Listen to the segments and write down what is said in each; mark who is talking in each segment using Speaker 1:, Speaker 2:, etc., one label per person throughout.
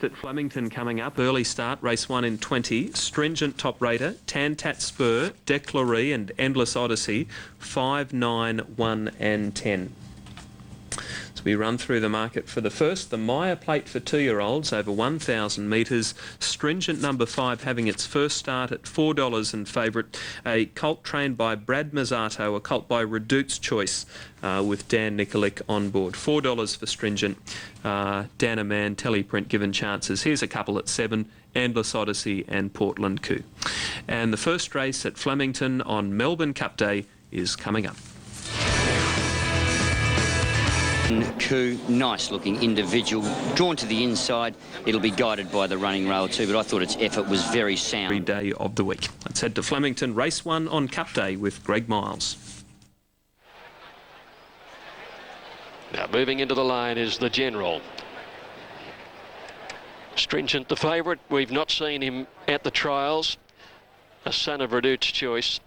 Speaker 1: first at Flemington coming up. Early start, race 1 in 20. Stringent Top Rater, Tantat Spur, Declaree and Endless Odyssey, 5, 9, 1 and 10. So we run through the market for the first. The Myer plate for 2-year-olds over 1,000 metres. Stringent number 5 having its first start at $4 and favourite. A colt trained by Brad Mazzato, a colt by Redute's Choice with Dan Nikolic on board. $4 for Stringent. Dana Man, Teleprint given chances. Here's a couple at 7. Endless Odyssey and Portland Coup. And the first race at Flemington on Melbourne Cup Day is coming up.
Speaker 2: Coup, nice looking individual, drawn to the inside. It'll be guided by the running rail too, but I thought its effort was very sound.
Speaker 1: Every day of the week. Let's head to Flemington, race 1 on Cup Day with Greg Miles.
Speaker 3: Now moving into the line is the General. Stringent the favourite. We've not seen him at the trials. A son of Redute's Choice,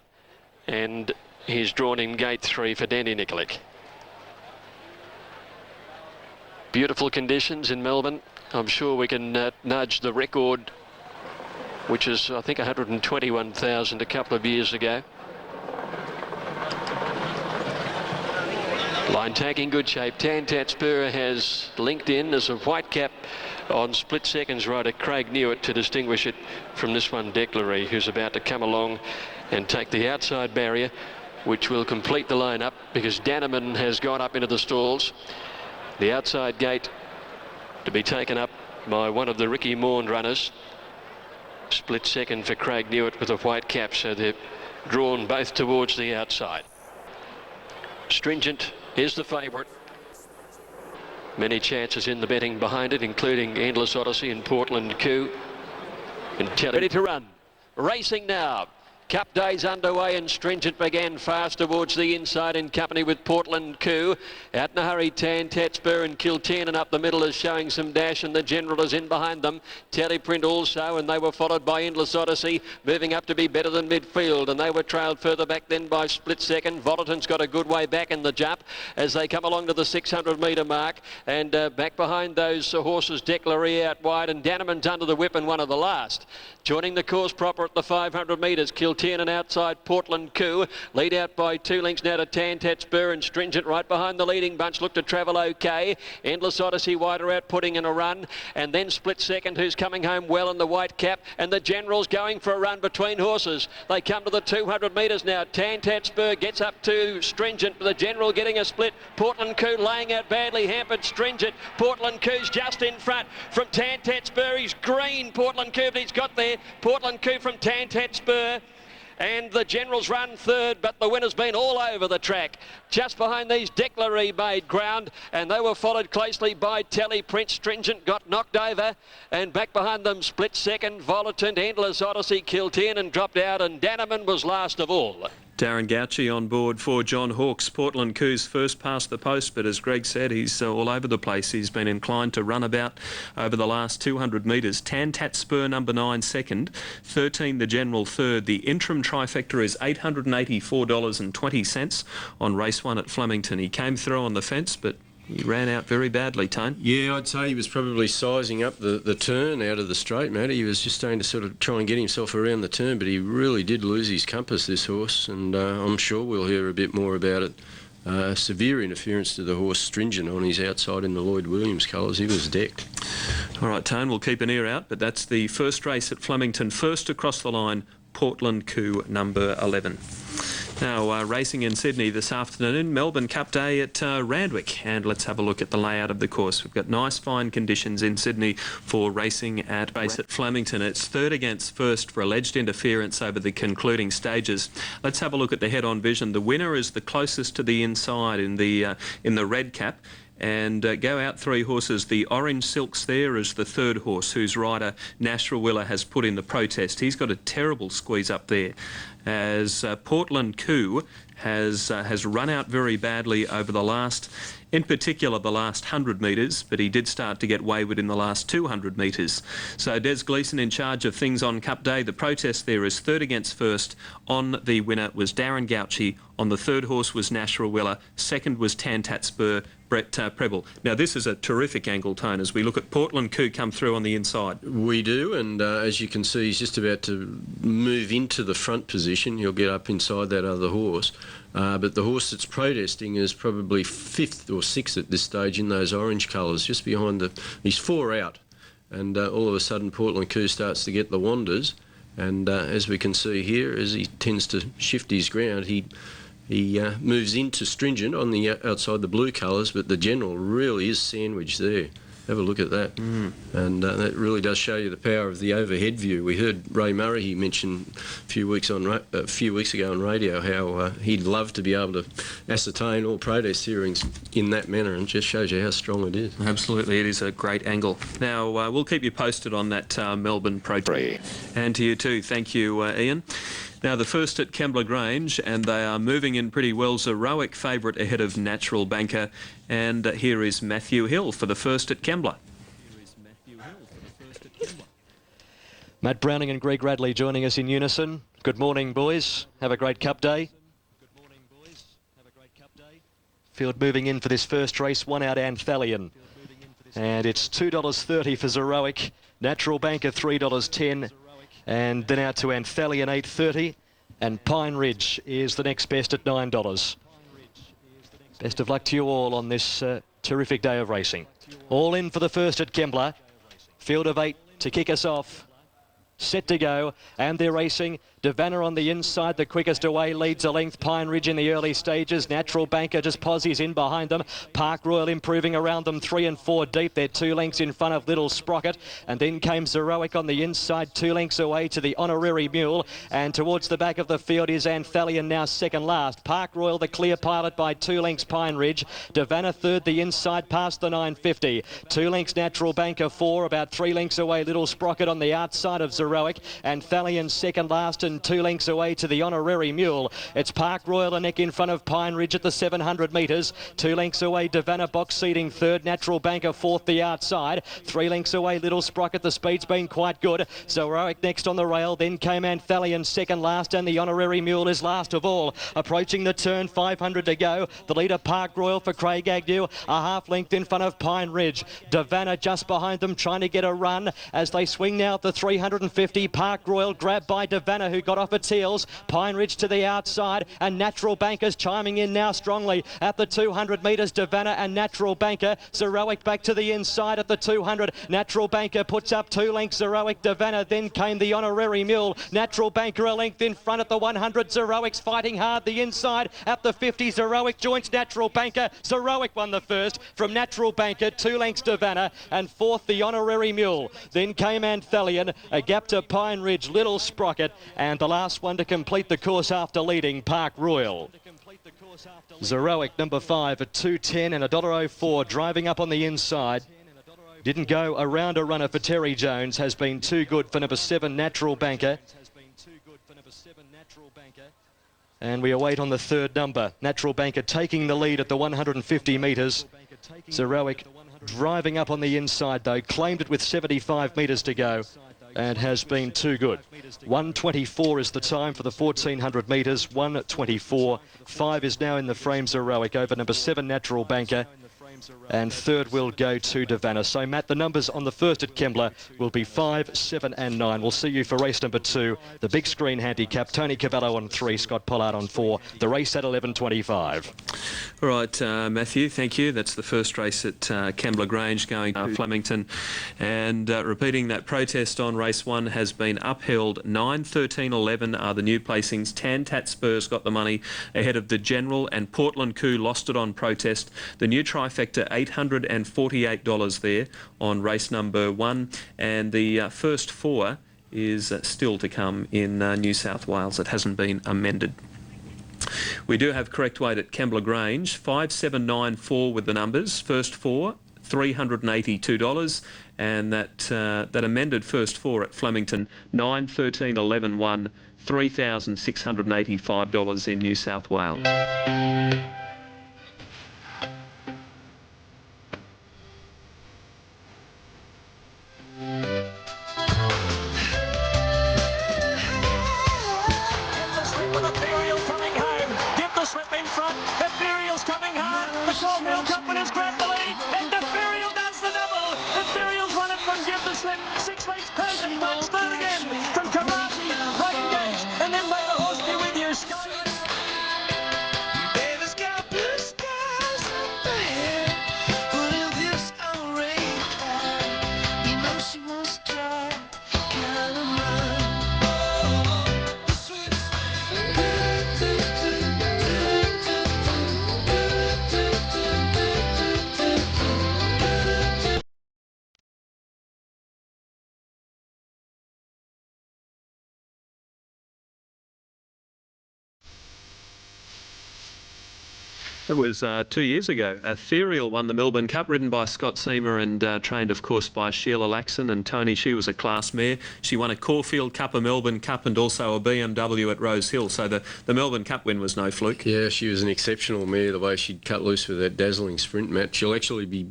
Speaker 3: and he's drawn in gate 3 for Danny Nikolic. Beautiful conditions in Melbourne. I'm sure we can nudge the record, which is, I think, 121,000 a couple of years ago. Line tag in good shape. Tantat Spur has linked in as a white cap on split seconds rider Craig Newitt to distinguish it from this one, Declaree, who's about to come along and take the outside barrier, which will complete the line-up because Danneman has gone up into the stalls. The outside gate to be taken up by one of the Ricky Maund runners. Split second for Craig Newitt with a white cap, so they're drawn both towards the outside. Stringent is the favourite. Many chances in the betting behind it, including Endless Odyssey and Portland Coup. And ready to run. Racing now. Cup Day's underway and Stringent began fast towards the inside in company with Portland Coup. Out in a hurry, Tantat Spur and Kiltiernan up the middle is showing some dash, and the General is in behind them. Teleprint also, and they were followed by Endless Odyssey, moving up to be better than midfield, and they were trailed further back then by split second. Volaton's got a good way back in the jump as they come along to the 600 metre mark, and back behind those horses, Declaree out wide, and Danneman's under the whip in one of the last. Joining the course proper at the 500 metres, Kiltiernan outside Portland Coup. Lead out by 2 lengths now to Tantat Spur, and Stringent right behind the leading bunch. Look to travel okay. Endless Odyssey wider out, putting in a run. And then split second, who's coming home well in the white cap. And the General's going for a run between horses. They come to the 200 metres now. Tantat Spur gets up to Stringent. The General getting a split. Portland Coup laying out badly, hampered Stringent. Portland Cou's just in front from Tantat Spur. He's green, Portland Coup, but he's got there. Portland Coup from Tantat Spur. And the General's run third, but the winner's been all over the track. Just behind these, Declaree made ground, and they were followed closely by Teleprint. Stringent got knocked over, and back behind them, split second, Volatant, Endless Odyssey, Kiltiernan dropped out, and Danneman was last of all.
Speaker 1: Darren Gauci on board for John Hawkes. Portland Cou's first past the post, but as Greg said, he's all over the place. He's been inclined to run about over the last 200 metres. Tantat Spur number 9 second, 13 the General third. The interim trifecta is $884.20 on race 1 at Flemington. He came through on the fence, but he ran out very badly, Tone.
Speaker 4: Yeah, I'd say he was probably sizing up the turn out of the straight, Matt. He was just starting to sort of try and get himself around the turn, but he really did lose his compass, this horse, and I'm sure we'll hear a bit more about it. Severe interference to the horse Stringent on his outside in the Lloyd Williams colours. He was decked.
Speaker 1: All right, Tone, we'll keep an ear out, but that's the first race at Flemington. First across the line, Portland Coup number 11. Now, racing in Sydney this afternoon, Melbourne Cup Day at Randwick, and let's have a look at the layout of the course. We've got nice fine conditions in Sydney for racing at base at Flemington. It's third against first for alleged interference over the concluding stages. Let's have a look at the head-on vision. The winner is the closest to the inside in the red cap. And go out 3 horses. The Orange Silks there is the third horse, whose rider Nashra Willer has put in the protest. He's got a terrible squeeze up there, as Portland Coup has run out very badly over the last, in particular the last 100 metres, but he did start to get wayward in the last 200 metres. So Des Gleeson in charge of things on Cup Day. The protest there is third against first. On the winner was Darren Gauci On the third horse was Nashra Willa. Second was Tantat Spur, Brett Preble. Now, this is a terrific angle, Tone, as we look at Portland Coup come through on the inside.
Speaker 4: We do, and as you can see, he's just about to move into the front position. He'll get up inside that other horse. But the horse that's protesting is probably 5th or 6th at this stage in those orange colours, just behind the... He's 4 out, and all of a sudden Portland Coup starts to get the wanders. And as we can see here, as he tends to shift his ground, he moves into stringent on the outside the blue colours, but the general really is sandwiched there. Have a look at that. And that really does show you the power of the overhead view. We heard Ray Murray, he mentioned a few weeks ago on radio how he'd love to be able to ascertain all protest hearings in that manner, and just shows you how strong it is.
Speaker 1: Absolutely, it is a great angle. Now, we'll keep you posted on that Melbourne protest. And to you too. Thank you, Ian. Now, the first at Kembla Grange, and they are moving in pretty well. Zeroic favourite ahead of Natural Banker. And here is Matthew Hill for the first at Kembla.
Speaker 5: Matt Browning and Greg Radley joining us in unison. Good morning, boys. Have a great Cup day. Field moving in for this first race, 1 out Anthalion. And it's $2.30 for Zeroic. Natural Banker, $3.10. And then out to Anthalion, $8.30. And Pine Ridge is the next best at $9. Best of luck to you all on this terrific day of racing. All in for the first at Kembla. Field of 8 to kick us off. Set to go, and they're racing. Davana on the inside, the quickest away, leads a length. Pine Ridge in the early stages. Natural Banker just posies in behind them. Park Royal improving around them, 3 and 4 deep. They're 2 lengths in front of Little Sprocket. And then came Zeroic on the inside, 2 lengths away to the Honorary Mule. And towards the back of the field is Anthalion, now second last. Park Royal, the clear pilot by 2 lengths, Pine Ridge. Davana third, the inside, past the 950. 2 lengths, Natural Banker 4, about 3 lengths away, Little Sprocket on the outside of Zeroic. Anthalion second last, and 2 lengths away to the Honorary Mule. It's Park Royal a neck in front of Pine Ridge at the 700 metres. 2 lengths away, Davana box seating third. Natural Banker fourth, the outside. 3 lengths away, Little Sprocket. The speed's been quite good. Zeroic next on the rail. Then came Anthalion second last, and the Honorary Mule is last of all. Approaching the turn, 500 to go. The leader, Park Royal for Craig Agnew, a half length in front of Pine Ridge. Davana just behind them, trying to get a run as they swing now at the 350. Park Royal grabbed by Davana, who got off its heels. Pine Ridge to the outside, and Natural Banker's chiming in now strongly at the 200 metres. Davana and Natural Banker. Zeroic back to the inside at the 200. Natural Banker puts up 2 lengths. Zeroic, Davana. Then came the Honorary Mule. Natural Banker a length in front at the 100. Zeroic's fighting hard the inside at the 50. Zeroic joins Natural Banker. Zeroic won the first from Natural Banker. 2 lengths Davana, and fourth the Honorary Mule. Then came Anthalion, a gap to Pine Ridge, Little Sprocket, and the last one to complete the course after leading, Park Royal. Zeroic number 5 at 2.10 and $1.04, driving up on the inside. Didn't go around a runner for Terry Jones, has been too good for number 7 Natural Banker. And we await on the third number. Natural Banker taking the lead at the 150 metres. Zeroic driving up on the inside though, claimed it with 75 metres to go, and has been too good. 1:24 is the time for the 1400 metres. 1:24.5 is now in the frame. Zeroic over number 7 Natural Banker, and third will go to Davana. So Matt, the numbers on the first at Kembla will be 5, 7 and 9. We'll see you for race number 2, the big screen handicap. Tony Cavallo on 3, Scott Pollard on 4. The race at 11:25.
Speaker 1: All right, Matthew, thank you. That's the first race at Kembla Grange going to Flemington. And repeating that protest on race 1 has been upheld. 9, 13, 11 are the new placings. Tantat Spurs got the money ahead of the General, and Portland Coup lost it on protest. The new trifecta, $848 there on race number 1. And the first 4 is still to come in New South Wales. It hasn't been amended. We do have correct weight at Kembla Grange, 5794 with the numbers. First 4, $382, and that amended first 4 at Flemington, 9, 13, 11, 1, $3,685 in New South Wales.
Speaker 6: 6 lengths Persian wins third again from Karachi, right engaged, and then may the horse be with you.
Speaker 7: Baby's got blue skies up ahead, putting this on radar. You know she wants to try, kind of run. Oh, sweet.
Speaker 1: It was 2 years ago. Ethereal won the Melbourne Cup, ridden by Scott Seamer and trained, of course, by Sheila Laxon. And Tony, she was a class mare. She won a Caulfield Cup, a Melbourne Cup, and also a BMW at Rose Hill. So the Melbourne Cup win was no fluke.
Speaker 4: Yeah, she was an exceptional mare, the way she'd cut loose with that dazzling sprint match. She'll actually be,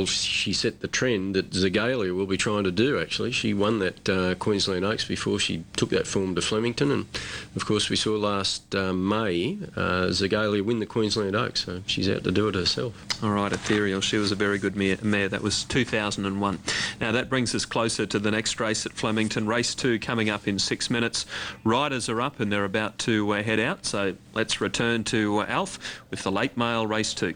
Speaker 4: she set the trend that Zagalia will be trying to do, actually. She won that Queensland Oaks before she took that form to Flemington. And, of course, we saw last May Zagalia win the Queensland Oaks, so she's out to do it herself.
Speaker 1: All right, Ethereal, she was a very good mare. That was 2001. Now that brings us closer to the next race at Flemington. Race 2 coming up in 6 minutes. Riders are up and they're about to head out, so let's return to Alf with the late mail race 2.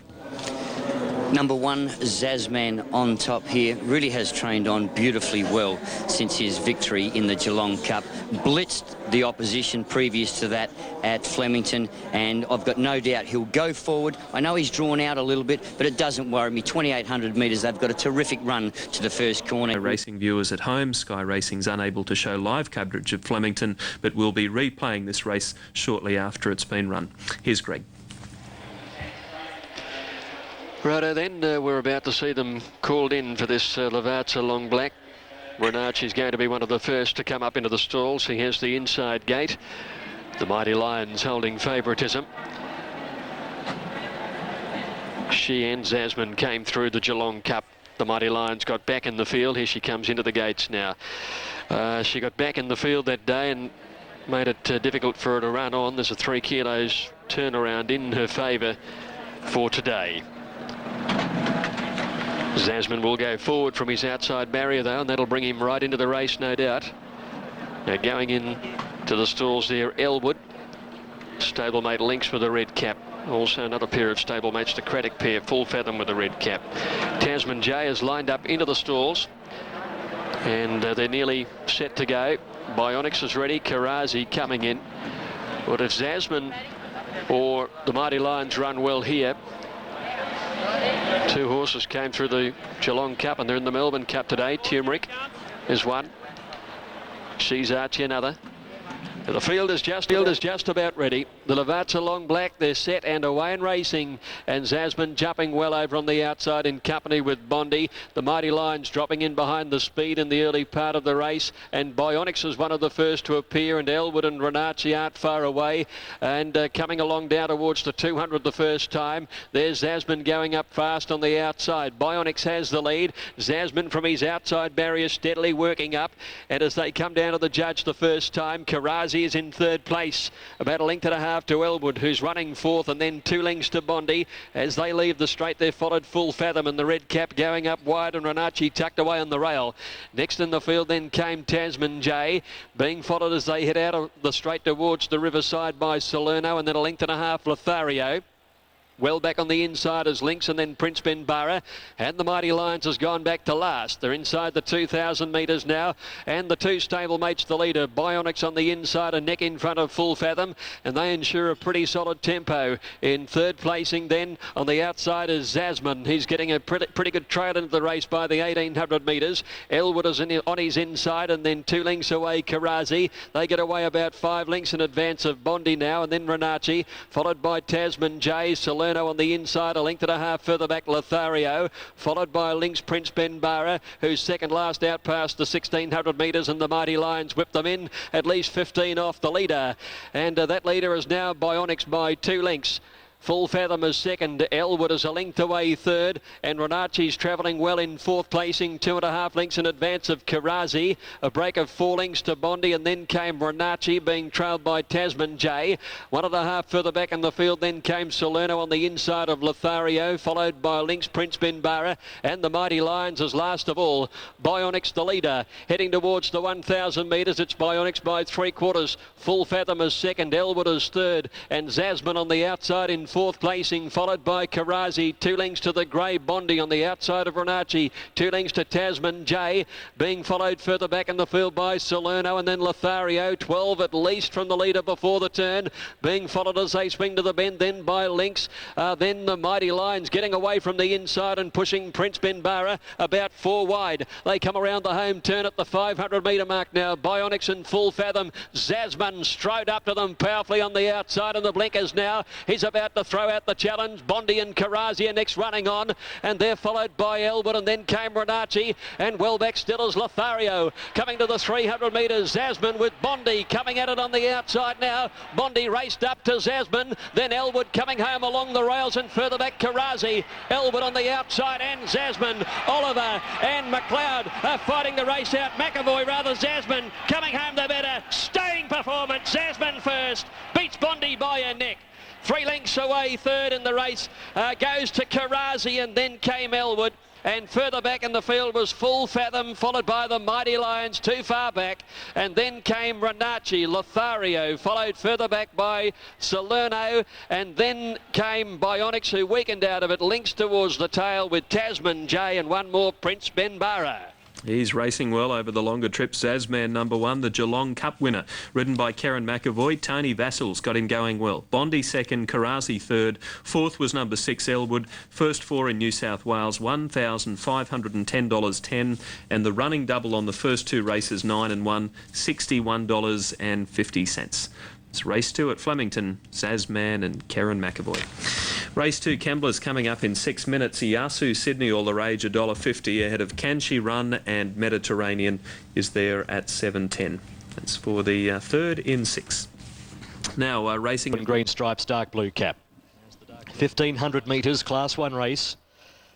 Speaker 2: Number 1, Zazman on top here, really has trained on beautifully well since his victory in the Geelong Cup. Blitzed the opposition previous to that at Flemington, and I've got no doubt he'll go forward. I know he's drawn out a little bit, but it doesn't worry me. 2,800 metres, they've got a terrific run to the first corner.
Speaker 1: Racing viewers at home, Sky Racing's unable to show live coverage of Flemington, but we'll be replaying this race shortly after it's been run. Here's Greg.
Speaker 3: Righto then, we're about to see them called in for this Lavazza Long Black. Renarchi's going to be one of the first to come up into the stalls. He has the inside gate. The Mighty Lions holding favouritism. She and Zasman came through the Geelong Cup. The Mighty Lions got back in the field. Here she comes into the gates now. She got back in the field that day and made it difficult for her to run on. There's a 3 kilos turnaround in her favour for today. Zasman will go forward from his outside barrier though, and that'll bring him right into the race, no doubt. Now going in to the stalls there, Elwood. Stablemate Lynx with a red cap. Also another pair of stablemates, the Craddock pair, Full Fathom with a red cap. Tasman J is lined up into the stalls, and they're nearly set to go. Bionics is ready, Karazi coming in. But if Zasman or the Mighty Lions run well here, 2 horses came through the Geelong Cup and they're in the Melbourne Cup today. Turmeric is one. She's Archie another. The field is just about ready. The Lavazza Long Black, they're set and away and racing. And Zasman jumping well over on the outside in company with Bondi. The Mighty Lions dropping in behind the speed in the early part of the race. And Bionics is one of the first to appear. And Elwood and Renarchi aren't far away. And coming along down towards the 200 the first time. There's Zasman going up fast on the outside. Bionics has the lead. Zasman from his outside barrier steadily working up. And as they come down to the judge the first time, Karazi is in third place, about a length and a half to Elwood, who's running fourth, and then 2 lengths to Bondi. As they leave the straight, they're followed Full Fathom and the red cap going up wide, and Renarchi tucked away on the rail. Next in the field then came Tasman J, being followed as they head out of the straight towards the riverside by Salerno, and then a length and a half Lothario. Well back on the inside as Lynx and then Prince Benbara. And the Mighty Lions has gone back to last. They're inside the 2,000 metres now. And the 2 stablemates, the leader, Bionics on the inside, a neck in front of Full Fathom. And they ensure a pretty solid tempo. In third placing then on the outside is Zasman. He's getting a pretty good trail into the race by the 1,800 metres. Elwood is on his inside, and then 2 lengths away Karazi. They get away about 5 lengths in advance of Bondi now, and then Renarchi, followed by Tasman J, Salerno on the inside, a length and a half further back Lothario, followed by Lynx Prince Benbara, who's second last out past the 1,600 metres, and the Mighty Lions whip them in at least 15 off the leader. And that leader is now Bionics by 2 lengths. Full Fathom is second. Elwood is a length away third. And Renacci's travelling well in fourth, placing 2.5 lengths in advance of Karazi. A break of 4 lengths to Bondi, and then came Renacci, being trailed by Tasman J. 1.5 further back in the field, then came Salerno on the inside of Lothario, followed by Lynx, Prince Benbara, and the Mighty Lions as last of all. Bionics the leader, heading towards the 1,000 metres. It's Bionics by 3/4. Full Fathom is second, Elwood is third, and Zasman on the outside in fourth, placing, followed by Karazi. 2 lengths to the grey Bondi on the outside of Renacci. 2 lengths to Tasman J, being followed further back in the field by Salerno, and then Lothario. 12 at least from the leader before the turn, being followed as they swing to the bend then by Lynx. Then the Mighty Lions getting away from the inside and pushing Prince Benbara about 4 wide. They come around the home turn at the 500 metre mark now. Bionics and Full Fathom. Zasman strode up to them powerfully on the outside, and the blinkers now. He's about to throw out the challenge. Bondi and Karazi are next running on, and they're followed by Elwood, and then came Renacci, and well back still is Lothario. Coming to the 300 metres, Zasman with Bondi coming at it on the outside now. Bondi raced up to Zasman, then Elwood coming home along the rails, and further back Karazi. Elwood on the outside, and Zasman. Oliver and McLeod are fighting the race out. McAvoy rather, Zasman coming home the better. Staying performance, Zasman first, beats Bondi by a neck. 3 lengths away third in the race, goes to Karazi, and then came Elwood. And further back in the field was Full Fathom, followed by the Mighty Lions too far back. And then came Renacci, Lothario, followed further back by Salerno. And then came Bionics, who weakened out of it. Links towards the tail with Tasman J, and one more, Prince Benbara.
Speaker 1: He's racing well over the longer trips. Zasman number 1, the Geelong Cup winner, ridden by Karen McAvoy. Tony Vassal's got him going well. Bondi second, Karazi third. Fourth was number 6, Elwood. First 4 in New South Wales, $1,510.10. And the running double on the first 2 races, 9 and 1, $61.50. It's race 2 at Flemington, Zasman and Karen McAvoy. Race 2, Kembla's coming up in 6 minutes. Yasu Sydney, all the rage, $1.50 ahead of Can She Run, and Mediterranean is there at $7.10. That's for the third in 6. Now racing...
Speaker 5: Green stripes, dark blue cap. 1,500 metres, Class 1 race.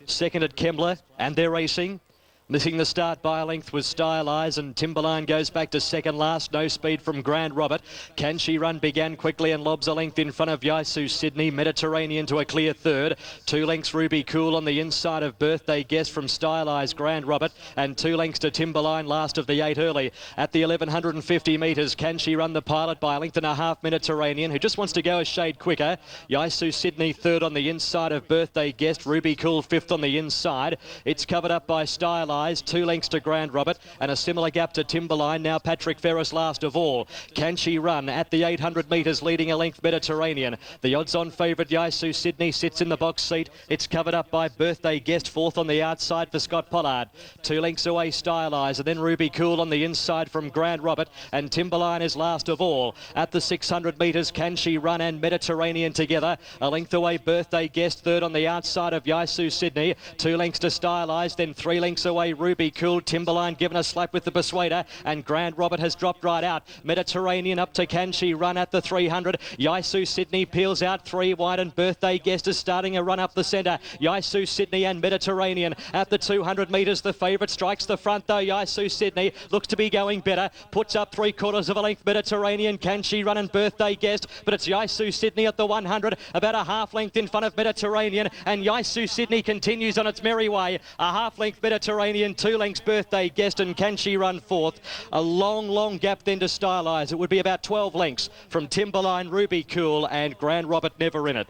Speaker 5: Second at Kembla, and they're racing. Missing the start by a length was Stylize, and Timberline goes back to second last. No speed from Grand Robert. Can She Run began quickly and lobs a length in front of Yasu Sydney. Mediterranean to a clear third. 2 lengths Ruby Cool on the inside of Birthday Guest from Stylize, Grand Robert, and 2 lengths to Timberline, last of the 8 early. At the 1,150 metres, Can She Run the pilot by a length and a half. Mediterranean, who just wants to go a shade quicker. Yasu Sydney third on the inside of Birthday Guest. Ruby Cool fifth on the inside. It's covered up by Stylize. 2 lengths to Grand Robert, and a similar gap to Timberline. Now Patrick Ferris last of all. Can She Run at the 800 metres, leading a length Mediterranean. The odds-on favourite Yasu Sydney sits in the box seat. It's covered up by Birthday Guest, fourth on the outside for Scott Pollard. 2 lengths away Stylize, and then Ruby Cool on the inside from Grand Robert, and Timberline is last of all. At the 600 metres, Can She Run and Mediterranean together. A length away Birthday Guest, third on the outside of Yasu Sydney. 2 lengths to Stylize, then 3 lengths away Ruby Cool. Timberline given a slap with the Persuader, and Grand Robert has dropped right out. Mediterranean up to Can She Run at the 300. Yasu Sydney peels out 3 wide, and Birthday Guest is starting a run up the centre. Yasu Sydney and Mediterranean at the 200 metres. The favourite strikes the front though. Yasu Sydney looks to be going better. Puts up 3/4 of a length Mediterranean. Can She Run and Birthday Guest, but it's Yasu Sydney at the 100, about a half length in front of Mediterranean, and Yasu Sydney continues on its merry way. A half length Mediterranean, 2 lengths Birthday Guest, and Can She Run fourth. A long gap then to Stylize. It would be about 12 lengths from Timberline, Ruby Cool, and Grand Robert never in it.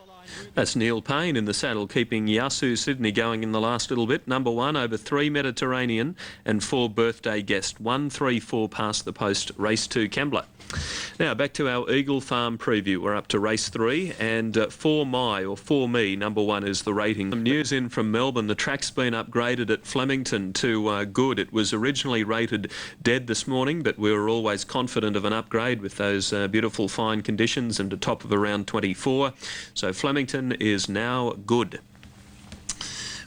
Speaker 1: That's Neil Payne in the saddle, keeping Yasu Sydney going in the last little bit. Number 1 over 3 Mediterranean and 4 Birthday Guest. 1, 3, 4 past the post. Race 2 Kembla. Now back to our Eagle Farm preview. We're up to race 3, and for My or for Me, number 1 is the rating. Some news in from Melbourne. The track's been upgraded at Flemington to good. It was originally rated dead this morning, but we were always confident of an upgrade with those beautiful fine conditions and a top of around 24. So Flemington is now good.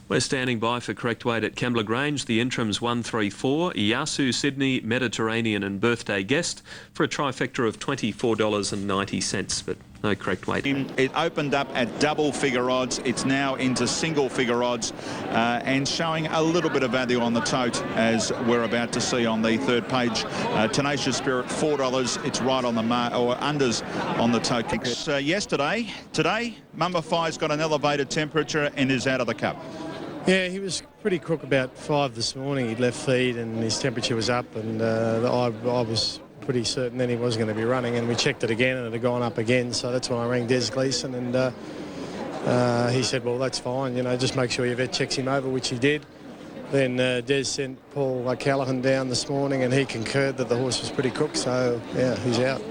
Speaker 1: We're standing by for correct weight at Kembla Grange. The interims 134, Yasu Sydney, Mediterranean and Birthday Guest for a trifecta of $24.90. But No correct weight.
Speaker 8: It opened up at double figure odds. It's now into single figure odds and showing a little bit of value on the tote, as we're about to see on the third page. Tenacious Spirit, $4. It's right on the or unders on the tote. Yesterday, today, Mummify's got an elevated temperature and is out of the cup.
Speaker 9: Yeah, he was pretty crook about 5 this morning. He'd left feed and his temperature was up, and I was pretty certain then he was going to be running, and we checked it again and it had gone up again, so that's when I rang Des Gleeson, and he said, well, that's fine, you know, just make sure your vet checks him over, which he did. Then Des sent Paul Callaghan down this morning and he concurred that the horse was pretty crook, so yeah, he's out.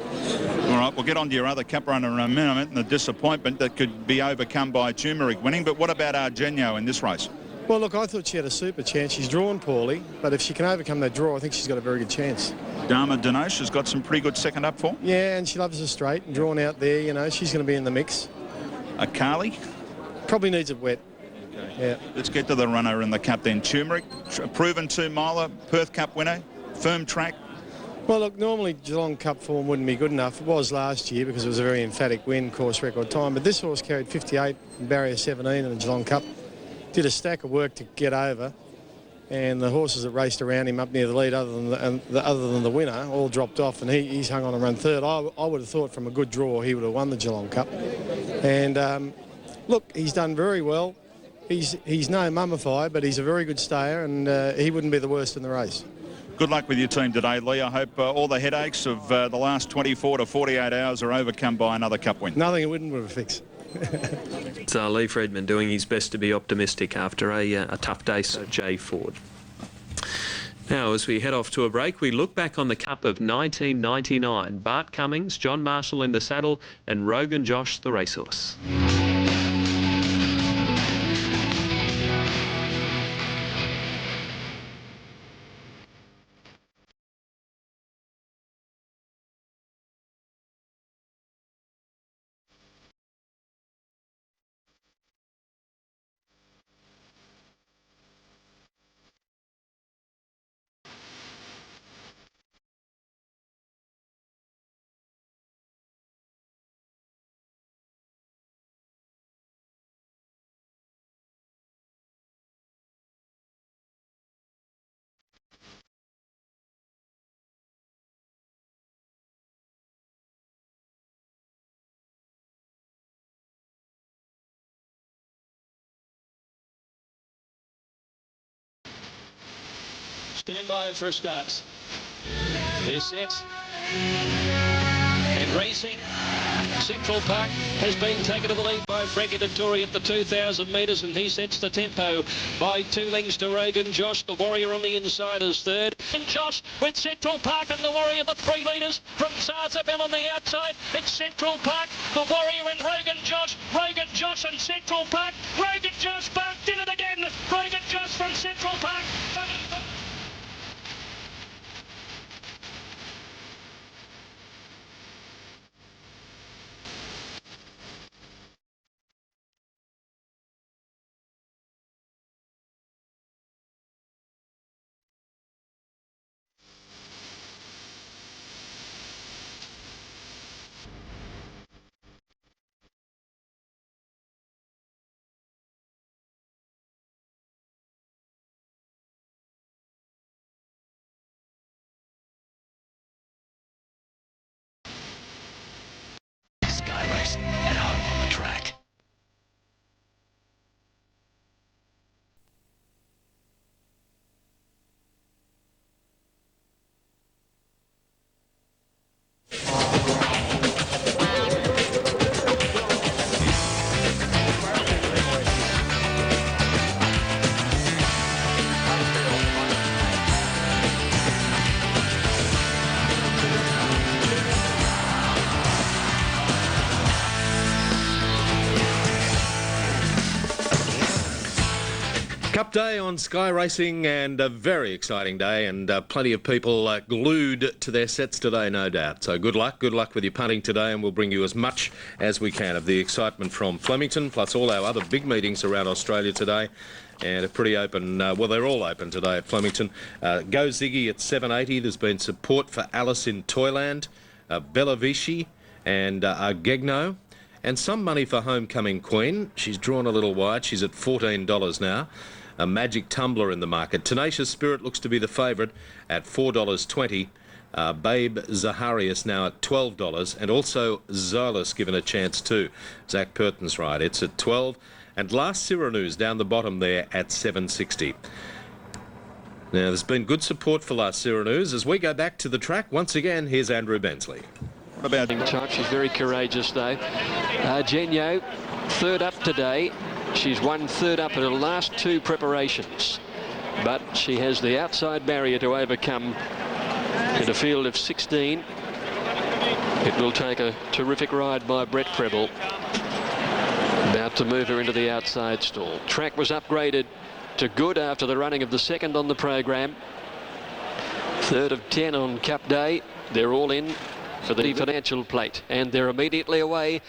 Speaker 8: All right, we'll get on to your other cup runner in a minute and the disappointment that could be overcome by Turmeric winning, but what about Argenio in this race?
Speaker 9: Well, look, I thought she had a super chance. She's drawn poorly, but if she can overcome that draw, I think she's got a very good chance.
Speaker 8: Dama Dinoche has got some pretty good second up form.
Speaker 9: Yeah, and she loves her straight and drawn out there, you know, she's going to be in the mix.
Speaker 8: Carly?
Speaker 9: Probably needs it wet. Okay. Yeah.
Speaker 8: Let's get to the runner in the cup then. Turmeric, proven 2-miler, Perth Cup winner, firm track.
Speaker 9: Well, look, normally Geelong Cup form wouldn't be good enough. It was last year because it was a very emphatic win, course record time, but this horse carried 58 in barrier 17 in the Geelong Cup. Did a stack of work to get over, and the horses that raced around him up near the lead, other than the winner, all dropped off, and he's hung on and run third. I would have thought from a good draw he would have won the Geelong Cup. And look, he's done very well. He's no Mummify, but he's a very good stayer, and he wouldn't be the worst in the race.
Speaker 8: Good luck with your team today, Lee. I hope all the headaches of the last 24 to 48 hours are overcome by another cup win.
Speaker 9: Nothing it wouldn't have fixed.
Speaker 1: It's Lee Friedman doing his best to be optimistic after a tough day. So Jay Ford. Now, as we head off to a break, we look back on the Cup of 1999. Bart Cummings, John Marshall in the saddle, and Rogan Josh the racehorse.
Speaker 3: Stand by for starts. They're set. And racing. Central Park has been taken to the lead by Frankie Dettori at the 2,000 metres, and he sets the tempo by 2 lengths to Rogan Josh. The Warrior on the inside is third. And Josh with Central Park and the Warrior, the 3 leaders from Sarzabel on the outside. It's Central Park, the Warrior and Rogan Josh and Central Park. Rogan Josh Park did it again. Rogan Josh from Central Park.
Speaker 7: At home on the track.
Speaker 10: Cup day on Sky Racing, and a very exciting day, and plenty of people glued to their sets today, no doubt. So good luck with your punting today, and we'll bring you as much as we can of the excitement from Flemington, plus all our other big meetings around Australia today. And a pretty open, well, they're all open today at Flemington. Go Ziggy at 7.80. There's been support for Alice in Toyland, Bella Vichy, and Gegno. And some money for Homecoming Queen. She's drawn a little wide. She's at $14 now. A Magic Tumbler in the market. Tenacious Spirit looks to be the favourite at $4.20. Babe Zaharias now at $12, and also Zolas given a chance too. Zach Purton's right. It's at 12, and Last Cyranews down the bottom there at $7.60. Now there's been good support for Last Cyranews. As we go back to the track once again, here's Andrew Bensley.
Speaker 8: What about
Speaker 3: Type. She's very courageous though. Genio, third up today. She's won third up in her last two preparations, but she has the outside barrier to overcome. In a field of 16, it will take a terrific ride by Brett Preble. About to move her into the outside stall. Track was upgraded to good after the running of the second on the program. Third of 10 on Cup Day. They're all in for the financial plate, and they're immediately away.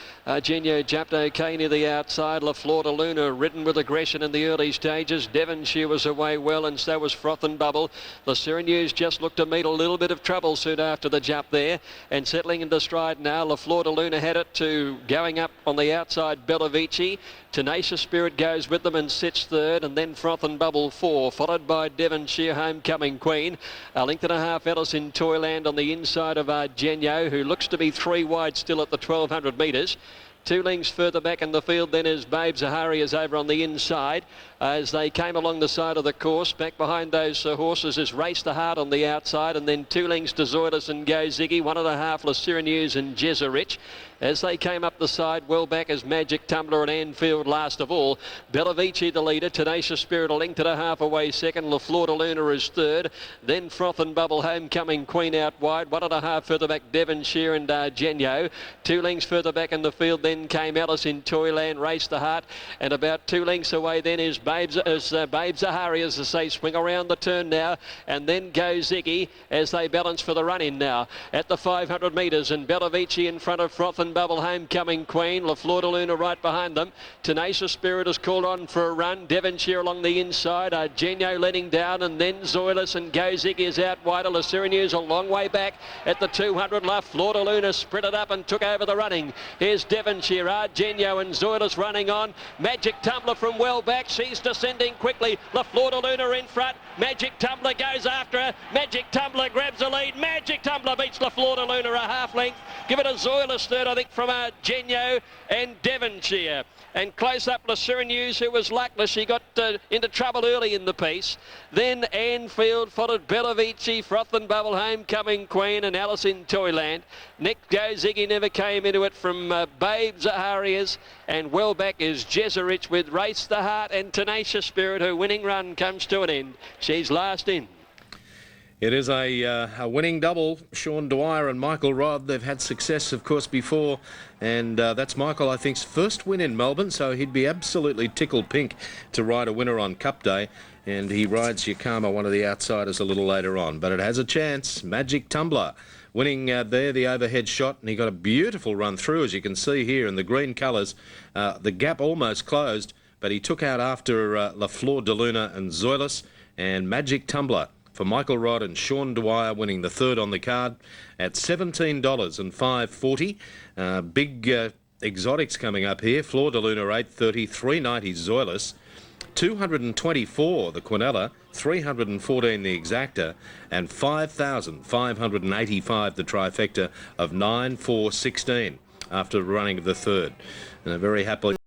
Speaker 3: Genio jumped okay near the outside. La Flor de Luna ridden with aggression in the early stages. Devonshire was away well, and so was Froth and Bubble. La Cyranews just looked to meet a little bit of trouble soon after the jump there, and settling into stride now. La Flor de Luna had it to going up on the outside. Bellavici. Tenacious Spirit goes with them and sits third, and then Froth and Bubble 4, followed by Devonshire Homecoming Queen. A length and a half Alice in Toyland on the inside of Genio, who looks to be 3 wide still at the 1200 metres. 2 lengths further back in the field then is Babe Zaharias over on the inside. As they came along the side of the course, back behind those horses is Race the Heart on the outside, and then 2 lengths to Zoilus and Go Ziggy, 1.5 La Cyranews and Jeserich. As they came up the side, well back is Magic Tumbler and Anfield last of all. Bellavici the leader, Tenacious Spirit a length and a half away second, La Flor de Luna is third, then Froth and Bubble Homecoming Queen out wide, 1.5 further back Devonshire and Genio. 2 lengths further back in the field then came Alice in Toyland, Race the Heart, and about 2 lengths away then is Babe Zaharias as they swing around the turn now, and then Go Ziggy as they balance for the run-in now at the 500 metres, and Bellavici in front of Froth and Bubble Homecoming Queen, La Flor de Luna right behind them. Tenacious Spirit is called on for a run. Devonshire along the inside. Genio letting down, and then Zoilus and Go Ziggy is out wider. La Cyranews a long way back at the 200. La Flor de Luna sprinted up and took over the running. Here's Devonshire, Genio and Zoilus running on. Magic Tumbler from well back. She's descending quickly. La Flor de Luna in front. Magic Tumbler goes after her. Magic Tumbler grabs the lead. Magic Tumbler beats La Flor de Luna a half length. Give it a Zoilus third, I think, from Genio and Devonshire. And close up La Cyranews, who was luckless. She got into trouble early in the piece. Then Anfield, followed Bellavici, Froth and Bubble, Homecoming Queen, and Alice in Toyland. Next Go Ziggy never came into it from Babe Zaharias. And well back is Jeserich with Race the Heart and Tenacious Spirit. Her winning run comes to an end. She's last in.
Speaker 10: It is a winning double. Sean Dwyer and Michael Robb. They've had success, of course, before. And that's Michael, I think's first win in Melbourne. So he'd be absolutely tickled pink to ride a winner on Cup Day. And he rides Yakama, one of the outsiders, a little later on. But it has a chance. Magic Tumbler winning there, the overhead shot. And he got a beautiful run through, as you can see here in the green colours. The gap almost closed, but he took out after La Flor de Luna and Zoilus, and Magic Tumbler for Michael Rod and Sean Dwyer winning the third on the card at $17 and $5.40. Big exotics coming up here. Flor de Luna $8.30, $3.90 Zoilus, $224 the Quinella, $314 the Exacta, and $5,585 the trifecta of 9, 4, 16 after running the third. And a very happily